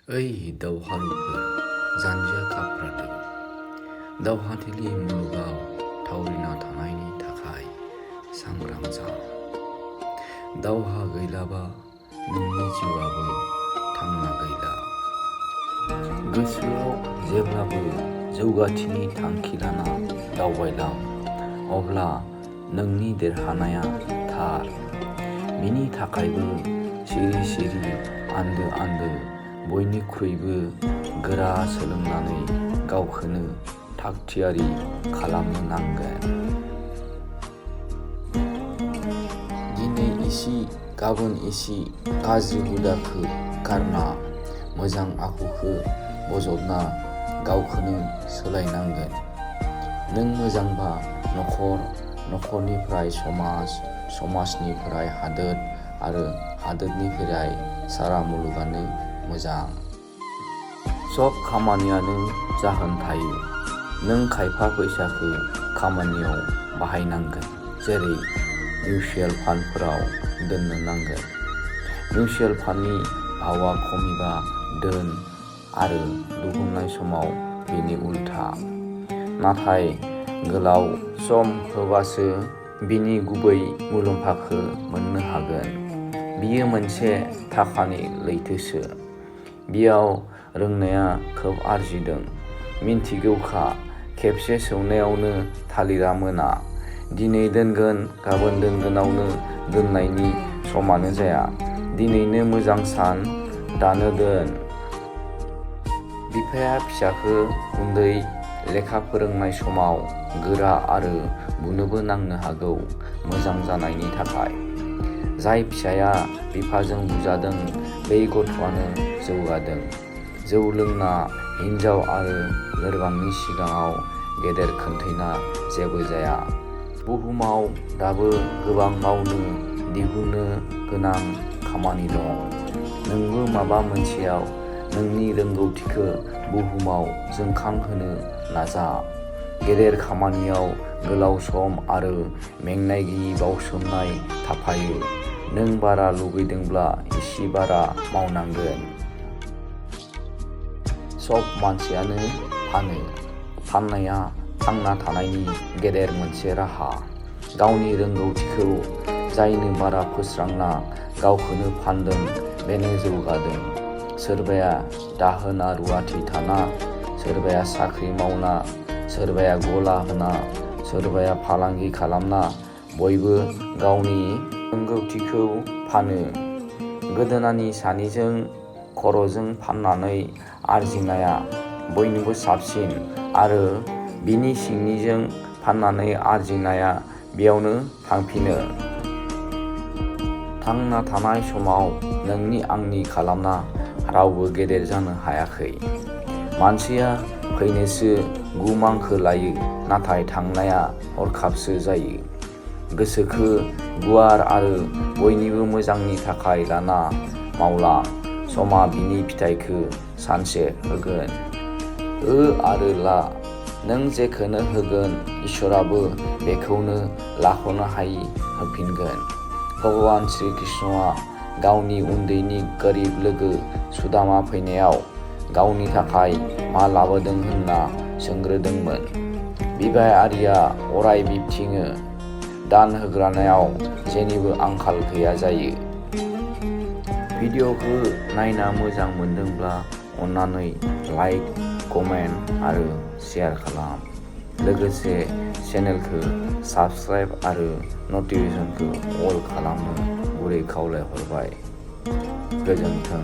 ओइ दावहारुफोर जानजिया खाफ्रादों दावहाथिलि मुलुगाव थावरिना थानायनि थाखाय सांग्रां जा। दावहा गैलाबा नोंनि जिउआबो थांना गैला। गोसोआव जेब्लाबो जौगाथिनि थांखि लाना दावबायलां, अब्ला नोंनि देरहानाया थार। बिनि थाखायबो सिरि सिरि आन्दो आन्दो बयनिख्रुइबो गोरा सोलोंनानै गावखौनो थागथियारि खालामनो नांगोन। दिनै इसे गाबोन इसे गाज्रि हुदाखौ गारना मोजां आखुखौ बजबना गावखौनो सोलायनांगोन। नों मोजांबा नखरनिफ्राय समाज, समाजनिफ्राय हादोर आरो हादोरनिफ्राय सारा मुलुगानो मोजां। सब खामानियानो जाहोन थायो। नों खायफा फैसाखौ खामानियाव बाहायनांगोन, जेरै मिउचुयेल फान्डफोराव दोननो नांगोन। मिउचुयेल फान्डनि भावआ खमिबा दोन आरो दिहुननाय समाव बिनि उल्था। नाथाय गोलाव सम होबासो बिनि गुबै मुलाम्फाखौ मोननो हागोन। बियो मोनसे थाखानि लैथोसो। बियाव रोंनाया खोब आरजिदों। मिन्थिगौखा खेबसे सौनायावनो थालिरा मोना। दिनै दोनगोन गाबोन दोनगोनावनो दोननायनि समानो जाया। दिनैनो मोजां सान, दानो दोन। बिफाया फिसाखौ उन्दै लेखा फोरोंनाय समाव गोरा आरो बुनोबो नांनो हागौ मोजां जानायनि थाखाय। जाय फिसाया बिफाजों बुजादों बै गथ'आनो जौगादों। जौ लोंना हिनजाव आरो लोरबांनि सिगाङाव गेदेर खोन्थैना जेबो जाया। बुहुमाव दाबो गोबां मावनो दिहुननो गोनां खामानि दं। नोंबो माबा मोनसेयाव नोंनि रोंगौथिखौ बुहुमाव जोंखांहोनो नाजा। गेदेर खामानियाव गोलाव सम आरो मेंनाय गैयै बावसोमनाय थाफायो। नों बारा लुगैदोंब्ला इसे बारा मावनांगोन। सब मानसियानो फानो। फाननाया थांना थानायनि गेदेर मोनसे राहा। गावनि रोंगौथिखौ जायनो बारा फोस्रांना गावखौनो फानदों बेनो जौगादों। सोरबाया दाहोना रुवाथि थाना, सोरबाया साख्रि मावना, सोरबाया गला होना, सोरबाया फालांगि खालामना बयबो गावनि रोंगौथिखौ फानो। गोदोनानि सानिजों खर'जों फाननानै आरजिनाया बयनिबो साबसिन आरो बिनि सिंनिजों फाननानै आरजिनाया बेयावनो थांफिनो। थांना थानाय समाव नोंनि आंनि खालामना रावबो गेदेर जानो हायाखै। मानसिया फैनोसो 9 मांखो लायो, नाथाय थांनाया हरखाबसो जायो। गोसोखौ गुवार आरो बयनिबो मोजांनि थाखाय लाना मावलां। समा बिनि फिथाइखौ सानसे होगोन। हो आरो ला। नों जेखौनो होगोन इसोराबो बेखौनो लाख'नो हायि होफिनगोन। भगवान श्री कृष्णआ गावनि उन्दैनि गोरिब लोगो सुदामा फैनायाव गावनि थाखाय मा लाबोदों होनना सोंग्रोदोंमोन। बिबायारिया अराय बिबथिङो, दान होग्रानाव जेनिबो आंखाल गैया जायो। भिडिअखौ नायना मोजां मोनदोंब्ला अन्नानै लाइक, कमेन्ट आरो शेयार खालाम। लोगोसे चेनेलखौ साबस्क्राइब आरो नटिफिकेसनखौ अल खालामनो गुरै खावलायहरबाय। गोजोन्थों।